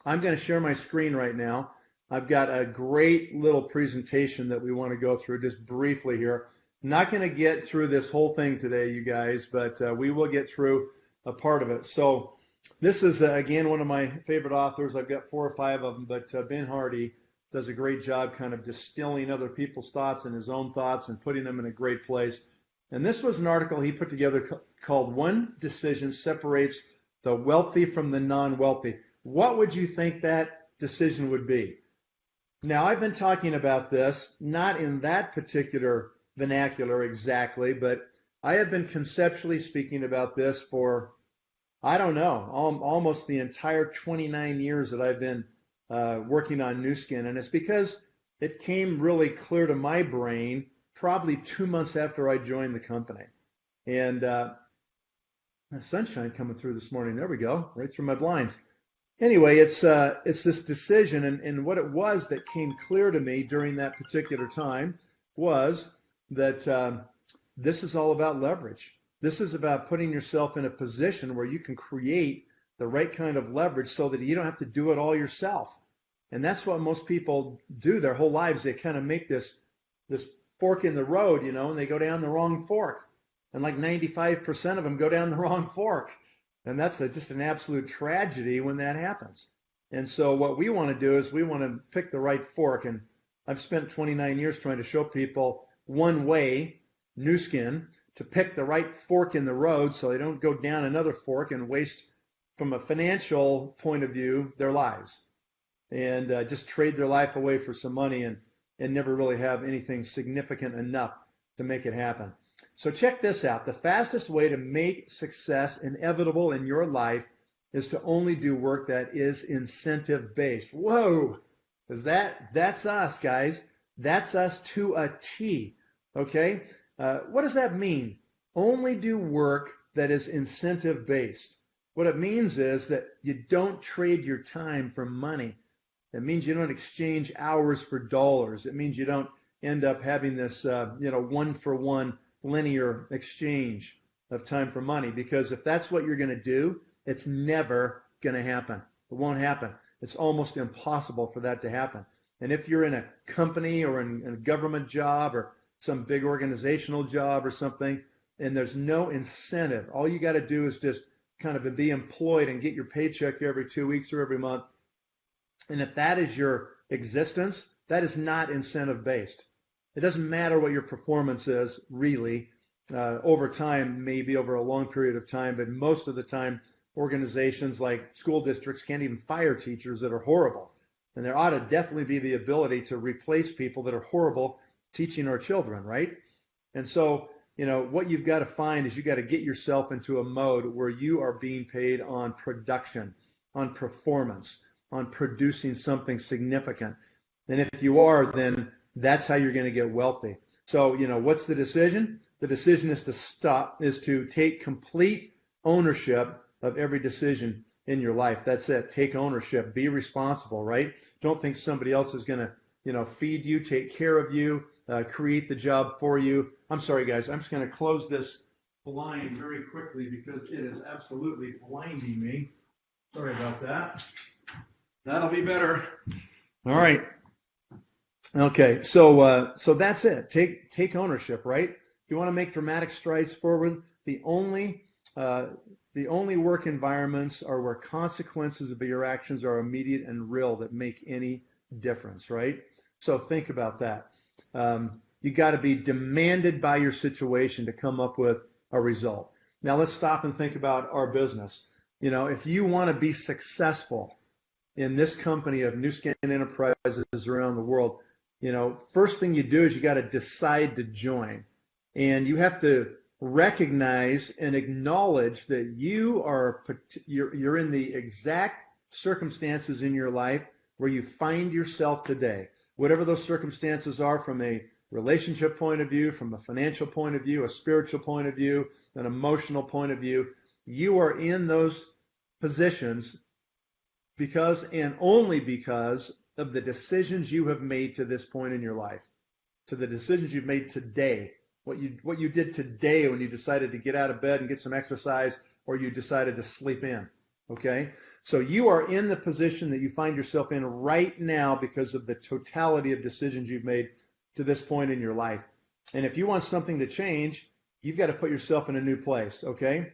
I'm going to share my screen right now. I've got a great little presentation that we want to go through just briefly here. Not going to get through this whole thing today, you guys, but we will get through a part of it. So this is, again, one of my favorite authors. I've got 4 or 5 of them, but Ben Hardy does a great job kind of distilling other people's thoughts and his own thoughts and putting them in a great place. And this was an article he put together called One Decision Separates the Wealthy from the Non-Wealthy. What would you think that decision would be? Now, I've been talking about this, not in that particular vernacular exactly, but I have been conceptually speaking about this for, I don't know, almost the entire 29 years that I've been working on Nu Skin. And it's because it came really clear to my brain probably 2 months after I joined the company. And the sunshine coming through this morning. There we go, right through my blinds. Anyway, it's this decision, and what it was that came clear to me during that particular time was that this is all about leverage. This is about putting yourself in a position where you can create the right kind of leverage so that you don't have to do it all yourself. And that's what most people do their whole lives. They kind of make this fork in the road, and they go down the wrong fork. And like 95% of them go down the wrong fork. And that's just an absolute tragedy when that happens. And so what we want to do is we want to pick the right fork. And I've spent 29 years trying to show people one way, Nu Skin, to pick the right fork in the road so they don't go down another fork and waste, from a financial point of view, their lives. And just trade their life away for some money and never really have anything significant enough to make it happen. So check this out. The fastest way to make success inevitable in your life is to only do work that is incentive-based. Whoa! Because that's us, guys. That's us to a T. Okay? What does that mean? Only do work that is incentive-based. What it means is that you don't trade your time for money. It means you don't exchange hours for dollars. It means you don't end up having this, one-for-one linear exchange of time for money. Because if that's what you're going to do, it's never going to happen. It won't happen. It's almost impossible for that to happen. And if you're in a company or in a government job or some big organizational job or something, and there's no incentive, all you got to do is just kind of be employed and get your paycheck every 2 weeks or every month. And if that is your existence, that is not incentive-based. It doesn't matter what your performance is, really, over time, maybe over a long period of time, but most of the time, organizations like school districts can't even fire teachers that are horrible. And there ought to definitely be the ability to replace people that are horrible teaching our children, right? And so, what you've got to find is you've got to get yourself into a mode where you are being paid on production, on performance, on producing something significant. And if you are, then that's how you're going to get wealthy. So, what's the decision? The decision is to take complete ownership of every decision in your life. That's it. Take ownership. Be responsible, right? Don't think somebody else is going to, feed you, take care of you, create the job for you. I'm sorry, guys. I'm just going to close this blind very quickly because it is absolutely blinding me. Sorry about that. That'll be better. All right. Okay. So that's it. Take ownership, right? If you want to make dramatic strides forward, the only work environments are where consequences of your actions are immediate and real that make any difference, right? So think about that. You got to be demanded by your situation to come up with a result. Now let's stop and think about our business. If you want to be successful in this company of Nu Skin Enterprises around the world, first thing you do is you got to decide to join. And you have to recognize and acknowledge that you're in the exact circumstances in your life where you find yourself today. Whatever those circumstances are, from a relationship point of view, from a financial point of view, a spiritual point of view, an emotional point of view, you are in those positions because and only because of the decisions you have made to this point in your life, to the decisions you've made today, what you did today when you decided to get out of bed and get some exercise, or you decided to sleep in. Okay? So you are in the position that you find yourself in right now because of the totality of decisions you've made to this point in your life. And if you want something to change, you've got to put yourself in a new place, okay?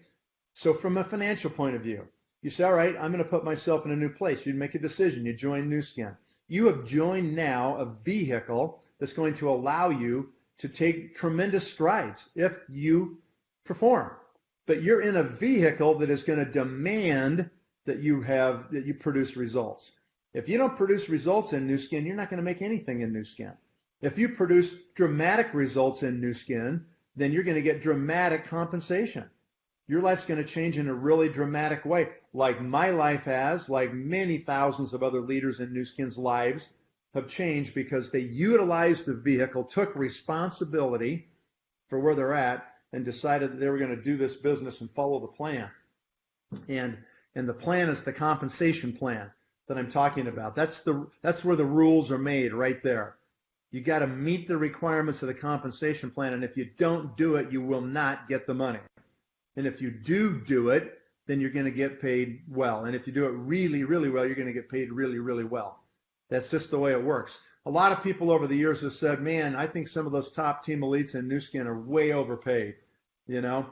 So from a financial point of view, you say, all right, I'm going to put myself in a new place. You make a decision. You join Nu Skin. You have joined now a vehicle that's going to allow you to take tremendous strides if you perform. But you're in a vehicle that is going to demand that you produce results. If you don't produce results in Nu Skin, you're not going to make anything in Nu Skin. If you produce dramatic results in Nu Skin, then you're going to get dramatic compensation. Your life's going to change in a really dramatic way, like my life has, like many thousands of other leaders in Nu Skin's lives have changed because they utilized the vehicle, took responsibility for where they're at, and decided that they were going to do this business and follow the plan. And the plan is the compensation plan that I'm talking about. That's where the rules are made right there. You got to meet the requirements of the compensation plan, and if you don't do it, you will not get the money. And if you do it, then you're going to get paid well. And if you do it really, really well, you're going to get paid really, really well. That's just the way it works. A lot of people over the years have said, man, I think some of those top team elites in Nu Skin are way overpaid. You know,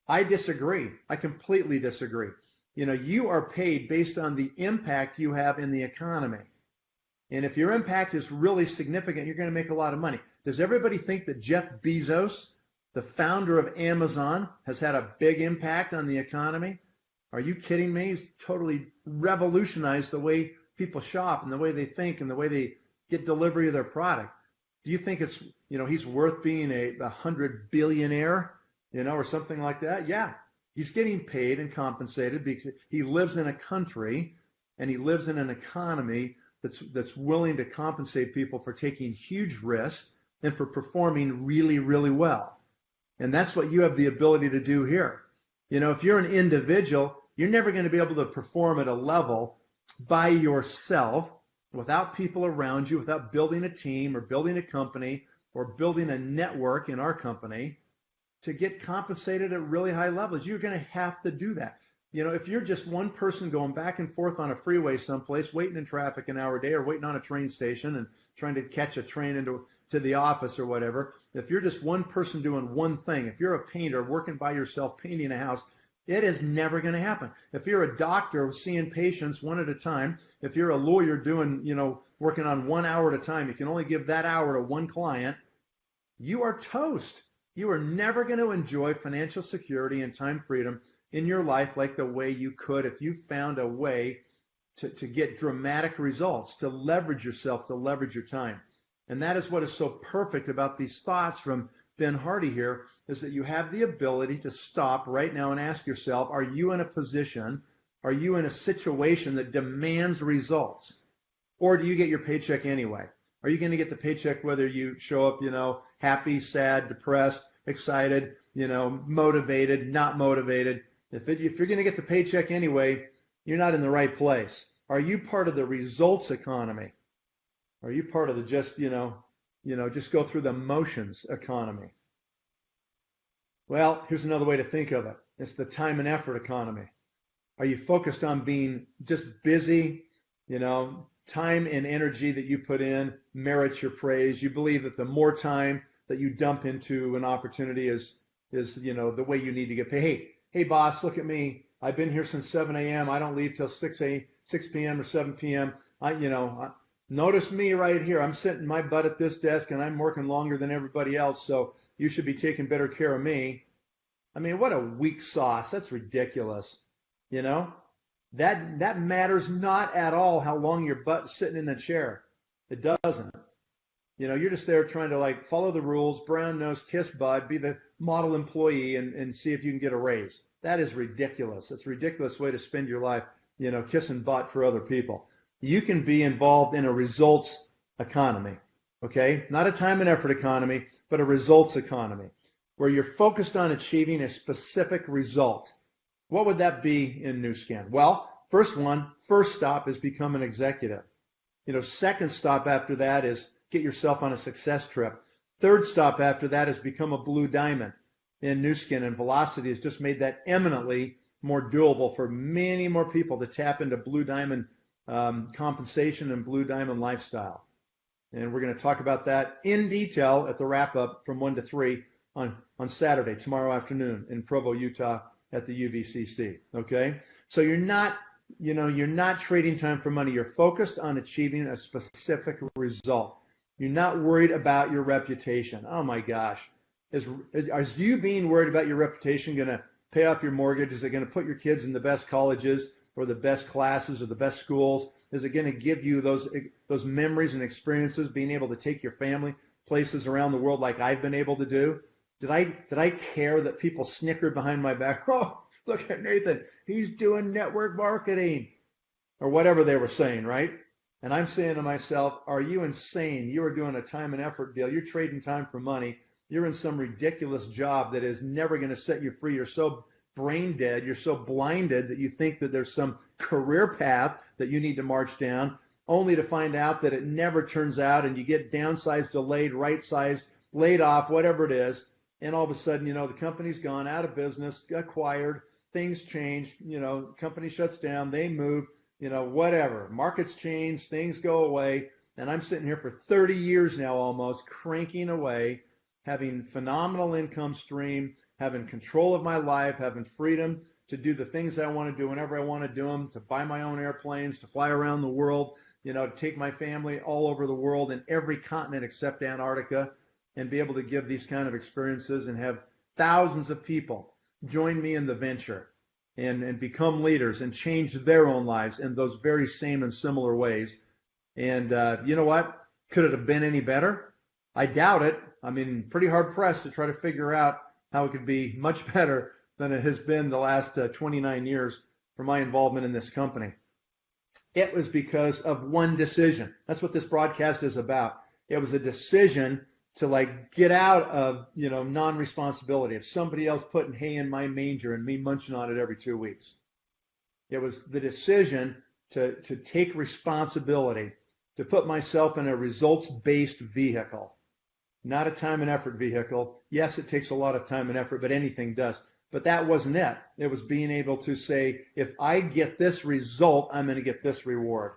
I disagree. I completely disagree. You know, you are paid based on the impact you have in the economy. And if your impact is really significant, you're going to make a lot of money. Does everybody think that Jeff Bezos, the founder of Amazon, has had a big impact on the economy? Are you kidding me? He's totally revolutionized the way people shop and the way they think and the way they get delivery of their product. Do you think it's, you know, he's worth being a 100 billionaire, you know, or something like that? Yeah, he's getting paid and compensated because he lives in a country and he lives in an economy that's willing to compensate people for taking huge risks and for performing really, really well. And that's what you have the ability to do here. You know, if you're an individual, you're never going to be able to perform at a level by yourself without people around you, without building a team or building a company or building a network in our company to get compensated at really high levels. You're going to have to do that. You know, if you're just one person going back and forth on a freeway someplace, waiting in traffic an hour a day or waiting on a train station and trying to catch a train to the office or whatever, if you're just one person doing one thing, if you're a painter working by yourself painting a house, it is never going to happen. If you're a doctor seeing patients one at a time, if you're a lawyer doing, you know, working on 1 hour at a time, you can only give that hour to one client, you are toast. You are never going to enjoy financial security and time freedom in your life like the way you could if you found a way to get dramatic results, to leverage yourself, to leverage your time. And that is what is so perfect about these thoughts from Ben Hardy here, is that you have the ability to stop right now and ask yourself, are you in a position, are you in a situation that demands results? Or do you get your paycheck anyway? Are you going to get the paycheck whether you show up, you know, happy, sad, depressed, excited, you know, motivated, not motivated? If you're going to get the paycheck anyway, you're not in the right place. Are you part of the results economy? Are you part of the just, just go through the motions economy? Well, here's another way to think of it. It's the time and effort economy. Are you focused on being just busy? You know, time and energy that you put in merits your praise. You believe that the more time that you dump into an opportunity is the way you need to get paid. Hey, boss, look at me. I've been here since 7 a.m. I don't leave till 6 p.m. or 7 p.m. Notice me right here. I'm sitting my butt at this desk and I'm working longer than everybody else, so you should be taking better care of me. I mean, what a weak sauce. That's ridiculous. You know, that matters not at all how long your butt's sitting in the chair. It doesn't. You know, you're just there trying to like follow the rules, brown nose, kiss bud, be the model employee and see if you can get a raise. That is ridiculous. It's a ridiculous way to spend your life, you know, kissing butt for other people. You can be involved in a results economy, okay? Not a time and effort economy, but a results economy where you're focused on achieving a specific result. What would that be in Nu Skin? Well, first stop is become an executive. You know, second stop after that is get yourself on a success trip. Third stop after that is become a blue diamond in Nu Skin, and Velocity has just made that eminently more doable for many more people to tap into Blue Diamond compensation and Blue Diamond lifestyle. And we're going to talk about that in detail at the wrap-up from 1 to 3 on Saturday, tomorrow afternoon in Provo, Utah at the UVCC. Okay? So you're not trading time for money. You're focused on achieving a specific result. You're not worried about your reputation. Oh my gosh. Is you being worried about your reputation going to pay off your mortgage? Is it going to put your kids in the best colleges or the best classes or the best schools? Is it going to give you those memories and experiences, being able to take your family places around the world like I've been able to do? Did I care that people snickered behind my back? Oh, look at Nathan. He's doing network marketing or whatever they were saying, right? And I'm saying to myself, are you insane? You are doing a time and effort deal. You're trading time for money. You're in some ridiculous job that is never going to set you free. You're so brain dead. You're so blinded that you think that there's some career path that you need to march down, only to find out that it never turns out, and you get downsized, delayed, right-sized, laid off, whatever it is. And all of a sudden, the company's gone out of business, acquired, things change, company shuts down, they move, whatever. Markets change, things go away. And I'm sitting here for 30 years now almost, cranking away, having phenomenal income stream, having control of my life, having freedom to do the things I want to do whenever I want to do them, to buy my own airplanes, to fly around the world, to take my family all over the world in every continent except Antarctica, and be able to give these kind of experiences and have thousands of people join me in the venture and become leaders and change their own lives in those very same and similar ways. And you know what? Could it have been any better? I doubt it. I mean, pretty hard pressed to try to figure out how it could be much better than it has been the last 29 years for my involvement in this company. It was because of one decision. That's what this broadcast is about. It was a decision to get out of, non-responsibility of somebody else putting hay in my manger and me munching on it every 2 weeks. It was the decision to take responsibility, to put myself in a results-based vehicle, not a time and effort vehicle. Yes, it takes a lot of time and effort, but anything does. But that wasn't it. It was being able to say, if I get this result, I'm going to get this reward.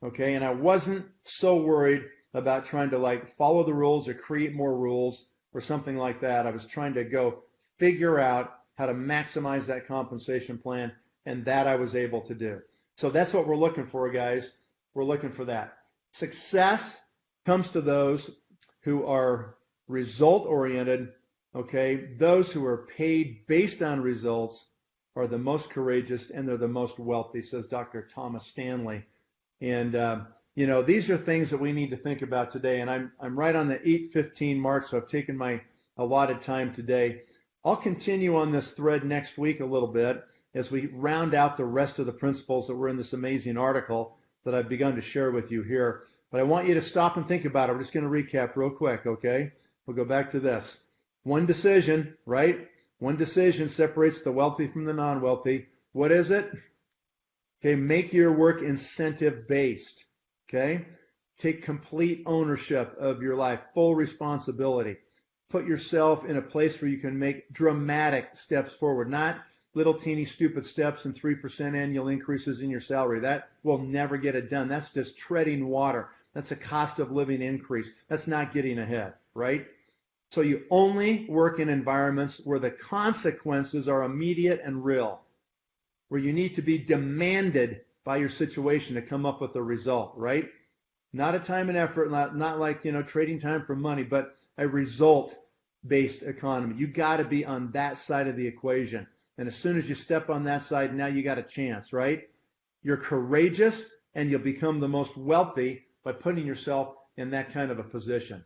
Okay, and I wasn't so worried about trying to follow the rules or create more rules or something like that. I was trying to go figure out how to maximize that compensation plan, and that I was able to do. So that's what we're looking for, guys. We're looking for that. Success comes to those who are result-oriented, okay? Those who are paid based on results are the most courageous and they're the most wealthy, says Dr. Thomas Stanley. And these are things that we need to think about today. And I'm right on the 8:15 mark, so I've taken my allotted time today. I'll continue on this thread next week a little bit as we round out the rest of the principles that were in this amazing article that I've begun to share with you here. But I want you to stop and think about it. We're just going to recap real quick, okay? We'll go back to this. One decision, right? One decision separates the wealthy from the non-wealthy. What is it? Okay, make your work incentive-based. Okay? Take complete ownership of your life, full responsibility. Put yourself in a place where you can make dramatic steps forward, not little teeny stupid steps and 3% annual increases in your salary. That will never get it done. That's just treading water. That's a cost of living increase. That's not getting ahead, right? So you only work in environments where the consequences are immediate and real, where you need to be demanded by your situation to come up with a result, right? Not a time and effort, not like, trading time for money, but a result-based economy. You got to be on that side of the equation. And as soon as you step on that side, now you got a chance, right? You're courageous and you'll become the most wealthy by putting yourself in that kind of a position.